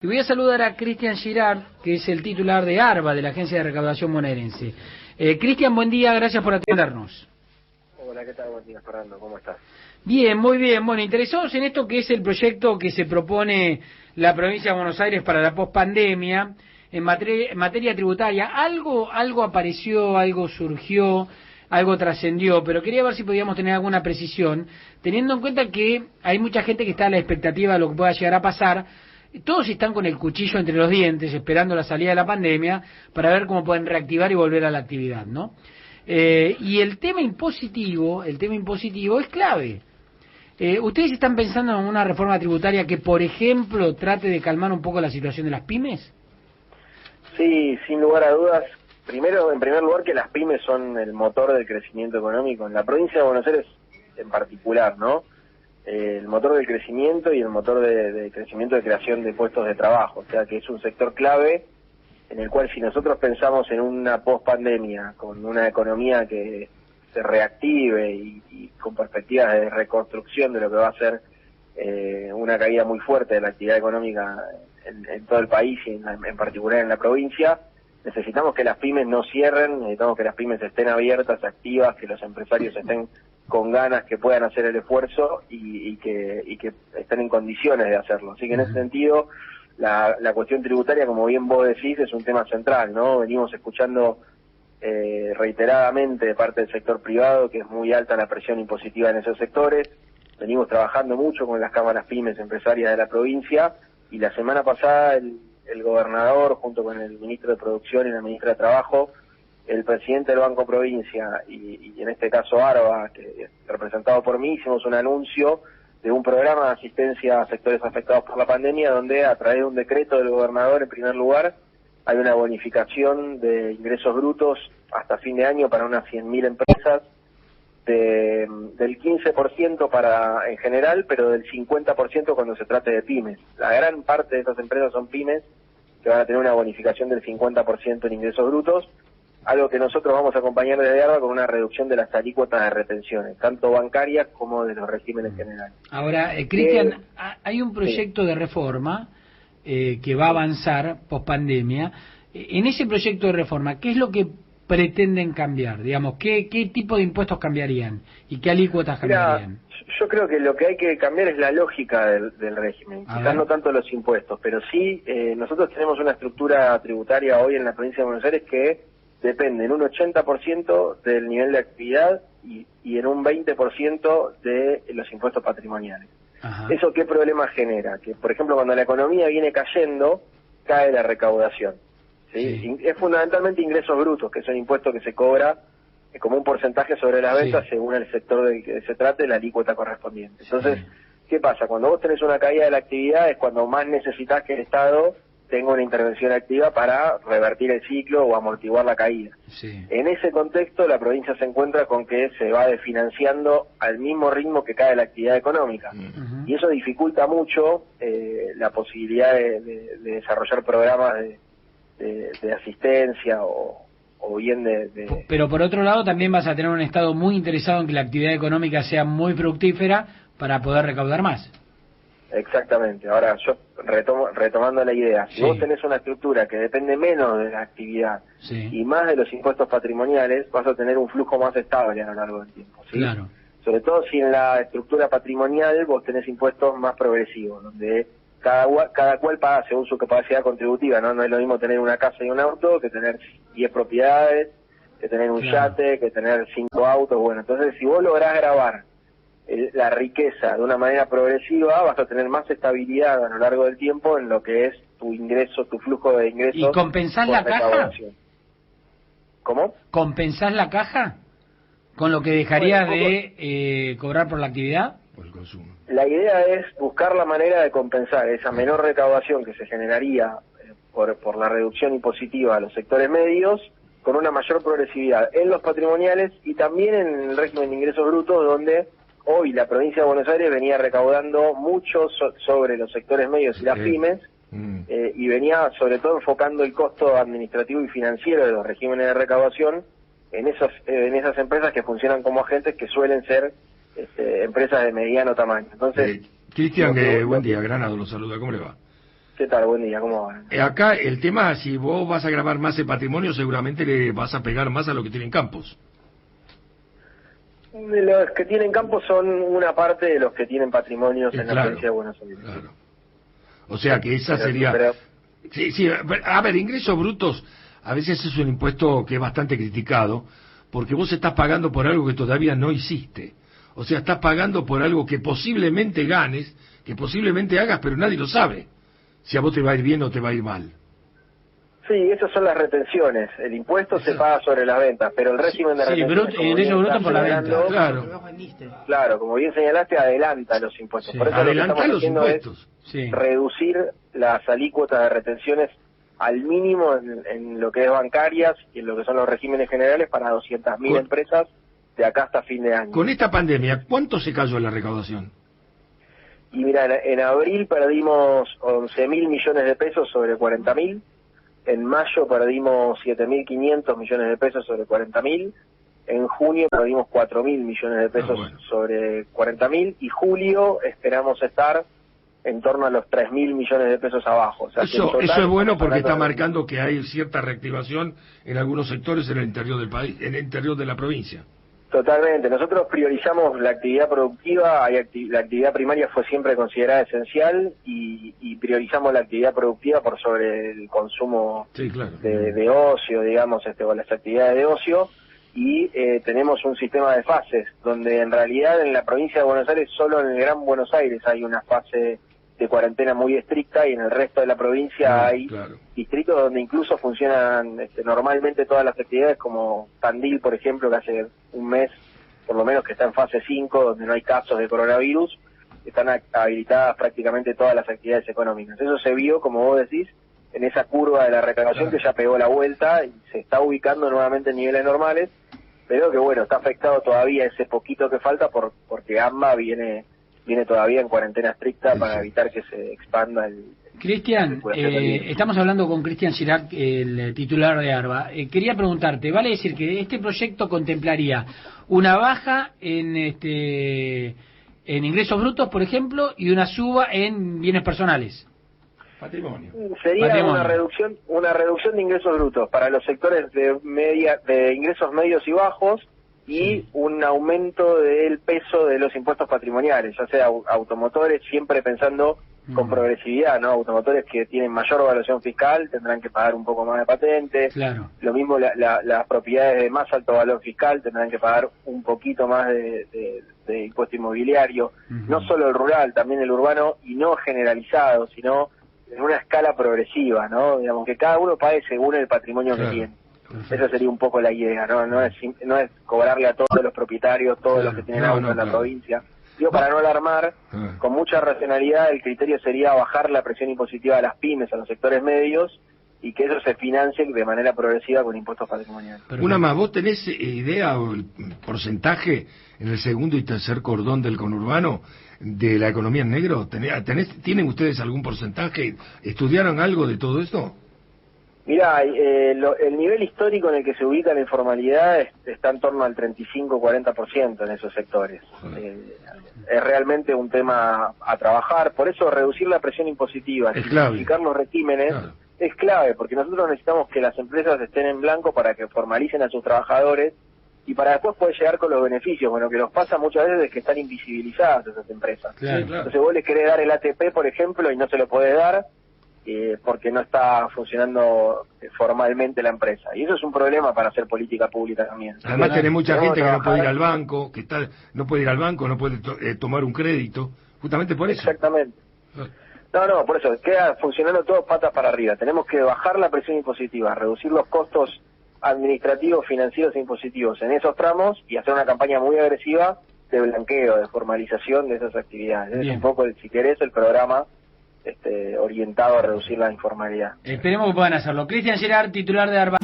Y voy a saludar a Cristian Girard, que es el titular de ARBA, de la Agencia de Recaudación Bonaerense. Cristian, buen día, gracias por atendernos. Hola, ¿qué tal? Buen día, Fernando, ¿cómo estás? Bien, muy bien. Bueno, interesados en esto que es el proyecto que se propone la provincia de Buenos Aires para la pospandemia, en materia tributaria. Algo apareció, algo surgió, algo trascendió, pero quería ver si podíamos tener alguna precisión, teniendo en cuenta que hay mucha gente que está a la expectativa de lo que pueda llegar a pasar. Todos están con el cuchillo entre los dientes, esperando la salida de la pandemia, para ver cómo pueden reactivar y volver a la actividad, ¿no? Y el tema impositivo es clave. ¿Ustedes están pensando en una reforma tributaria que, por ejemplo, trate de calmar un poco la situación de las pymes? Sí, sin lugar a dudas. Primero, en primer lugar, que las pymes son el motor del crecimiento económico en la provincia de Buenos Aires en particular, ¿no? El motor del crecimiento y el motor de crecimiento de creación de puestos de trabajo, o sea que es un sector clave en el cual si nosotros pensamos en una post-pandemia con una economía que se reactive y con perspectivas de reconstrucción de lo que va a ser una caída muy fuerte de la actividad económica en todo el país y en particular en la provincia, necesitamos que las pymes no cierren, necesitamos que las pymes estén abiertas, activas, que los empresarios estén con ganas, que puedan hacer el esfuerzo y que estén en condiciones de hacerlo. Así que en ese sentido, la cuestión tributaria, como bien vos decís, es un tema central, ¿no? Venimos escuchando reiteradamente de parte del sector privado que es muy alta la presión impositiva en esos sectores. Venimos trabajando mucho con las cámaras pymes empresarias de la provincia y la semana pasada el gobernador, junto con el ministro de Producción y la ministra de Trabajo, el presidente del Banco Provincia y en este caso ARBA, que es representado por mí, hicimos un anuncio de un programa de asistencia a sectores afectados por la pandemia, donde a través de un decreto del gobernador, en primer lugar, hay una bonificación de ingresos brutos hasta fin de año para unas 100.000 empresas, del 15% en general, pero del 50% cuando se trate de pymes. La gran parte de esas empresas son pymes que van a tener una bonificación del 50% en ingresos brutos, algo que nosotros vamos a acompañar desde ARBA con una reducción de las alícuotas de retenciones, tanto bancarias como de los regímenes generales. Ahora, Cristian, hay un proyecto de reforma que va a avanzar post-pandemia. En ese proyecto de reforma, ¿qué es lo que pretenden cambiar? Digamos, ¿qué tipo de impuestos cambiarían y qué alícuotas cambiarían? Yo creo que lo que hay que cambiar es la lógica del régimen, quizás no tanto los impuestos, pero sí nosotros tenemos una estructura tributaria hoy en la provincia de Buenos Aires que depende en un 80% del nivel de actividad y en un 20% de los impuestos patrimoniales. Ajá. ¿Eso qué problema genera? Que, por ejemplo, cuando la economía viene cayendo, cae la recaudación. ¿Sí? Sí. Es fundamentalmente ingresos brutos, que son impuestos que se cobra como un porcentaje sobre las ventas según el sector del que se trate, la alícuota correspondiente. Entonces, ¿qué pasa? Cuando vos tenés una caída de la actividad es cuando más necesitas que el Estado tenga una intervención activa para revertir el ciclo o amortiguar la caída. Sí. En ese contexto, la provincia se encuentra con que se va desfinanciando al mismo ritmo que cae la actividad económica. Y eso dificulta mucho la posibilidad de desarrollar programas de asistencia o bien de... Pero por otro lado también vas a tener un Estado muy interesado en que la actividad económica sea muy fructífera para poder recaudar más. Exactamente. Ahora, yo retomando la idea, si vos tenés una estructura que depende menos de la actividad y más de los impuestos patrimoniales, vas a tener un flujo más estable a lo largo del tiempo, ¿sí? Claro. Sobre todo si en la estructura patrimonial vos tenés impuestos más progresivos, donde cada cual paga según su capacidad contributiva, ¿no? No es lo mismo tener una casa y un auto que tener 10 propiedades, que tener un yate, que tener 5 autos. Bueno, entonces si vos lográs gravar la riqueza de una manera progresiva, vas a tener más estabilidad a lo largo del tiempo en lo que es tu ingreso, tu flujo de ingresos. ¿Y compensás la caja? ¿Cómo? ¿Compensás la caja con lo que dejarías de cobrar por la actividad? Por el consumo. La idea es buscar la manera de compensar esa menor recaudación que se generaría por la reducción impositiva a los sectores medios con una mayor progresividad en los patrimoniales y también en el régimen de ingresos brutos, donde hoy la provincia de Buenos Aires venía recaudando mucho sobre los sectores medios y las pymes, y venía sobre todo enfocando el costo administrativo y financiero de los regímenes de recaudación en esas empresas que funcionan como agentes, que suelen ser empresas de mediano tamaño. Entonces, Cristian, buen día, Granado lo saluda, ¿cómo le va? ¿Qué tal? Buen día, ¿cómo va? Acá el tema, si vos vas a grabar más el patrimonio, seguramente le vas a pegar más a los que tienen campos. Los que tienen campos son una parte de los que tienen patrimonios en la provincia de Buenos Aires. Claro. O sea que esa Pero, sería... Sí, a ver, ingresos brutos a veces es un impuesto que es bastante criticado, porque vos estás pagando por algo que todavía no hiciste. O sea, estás pagando por algo que posiblemente ganes, que posiblemente hagas, pero nadie lo sabe. Si a vos te va a ir bien o te va a ir mal. Sí, esas son las retenciones. El impuesto se paga sobre las ventas, pero el régimen de retenciones... Sí, ingreso bruto por la venta. Claro, como bien señalaste, adelanta los impuestos. Por eso adelanta lo que estamos haciendo es reducir las alícuotas de retenciones al mínimo en lo que es bancarias y en lo que son los regímenes generales para 200.000 empresas de acá hasta fin de año. Con esta pandemia, ¿cuánto se cayó la recaudación? Y mira, en abril perdimos 11.000 millones de pesos sobre 40.000, en mayo perdimos 7.500 millones de pesos sobre 40.000, en junio perdimos 4.000 millones de pesos sobre 40.000, y julio esperamos estar en torno a los 3.000 millones de pesos abajo. O sea, eso es bueno porque está marcando que hay cierta reactivación en algunos sectores en el interior del país, en el interior de la provincia. Totalmente. Nosotros priorizamos la actividad productiva. La actividad primaria fue siempre considerada esencial y priorizamos la actividad productiva por sobre el consumo de ocio, digamos, o las actividades de ocio. Y tenemos un sistema de fases, donde en realidad en la provincia de Buenos Aires, solo en el Gran Buenos Aires hay una fase de cuarentena muy estricta, y en el resto de la provincia hay distritos donde incluso funcionan normalmente todas las actividades, como Tandil, por ejemplo, que hace un mes por lo menos que está en fase 5, donde no hay casos de coronavirus, están habilitadas prácticamente todas las actividades económicas. Eso se vio, como vos decís, en esa curva de la recaudación que ya pegó la vuelta y se está ubicando nuevamente en niveles normales, pero que bueno, está afectado todavía ese poquito que falta porque AMBA viene todavía en cuarentena estricta para evitar que se expanda el... Cristian, estamos hablando con Cristian Girac, el titular de ARBA. Quería preguntarte, ¿vale decir que este proyecto contemplaría una baja en ingresos brutos, por ejemplo, y una suba en bienes personales? Patrimonio. Sería una reducción de ingresos brutos para los sectores de ingresos medios y bajos, y un aumento del peso de los impuestos patrimoniales, ya sea automotores, siempre pensando con progresividad, ¿no? Automotores que tienen mayor evaluación fiscal tendrán que pagar un poco más de patente. Lo mismo las propiedades de más alto valor fiscal tendrán que pagar un poquito más de impuesto inmobiliario. No solo el rural, también el urbano, y no generalizado, sino en una escala progresiva, ¿no? Digamos que cada uno pague según el patrimonio que tiene. Esa sería un poco la idea, ¿no? No es cobrarle a todos los propietarios, todos los que tienen auto en la provincia. Digo, para no alarmar, con mucha racionalidad, el criterio sería bajar la presión impositiva a las pymes, a los sectores medios, y que eso se financie de manera progresiva con impuestos patrimoniales. Una más, ¿vos tenés idea o el porcentaje en el segundo y tercer cordón del conurbano de la economía en negro? ¿Tienen ustedes algún porcentaje? ¿Estudiaron algo de todo esto? Mirá, el nivel histórico en el que se ubica la informalidad está en torno al 35-40% en esos sectores. Es realmente un tema a trabajar, por eso reducir la presión impositiva, simplificar los regímenes, es clave, porque nosotros necesitamos que las empresas estén en blanco para que formalicen a sus trabajadores y para después poder llegar con los beneficios. Bueno, que nos pasa muchas veces es que están invisibilizadas esas empresas. Entonces vos les querés dar el ATP, por ejemplo, y no se lo podés dar, porque no está funcionando formalmente la empresa. Y eso es un problema para hacer política pública también. Además tenés mucha gente que no puede ir al banco, no puede tomar un crédito, justamente por eso. Exactamente. No, por eso, queda funcionando todo patas para arriba. Tenemos que bajar la presión impositiva, reducir los costos administrativos, financieros e impositivos en esos tramos y hacer una campaña muy agresiva de blanqueo, de formalización de esas actividades. Es un poco, si querés, el programa orientado a reducir la informalidad. Esperemos que puedan hacerlo. Cristian Gerard, titular de ARBA.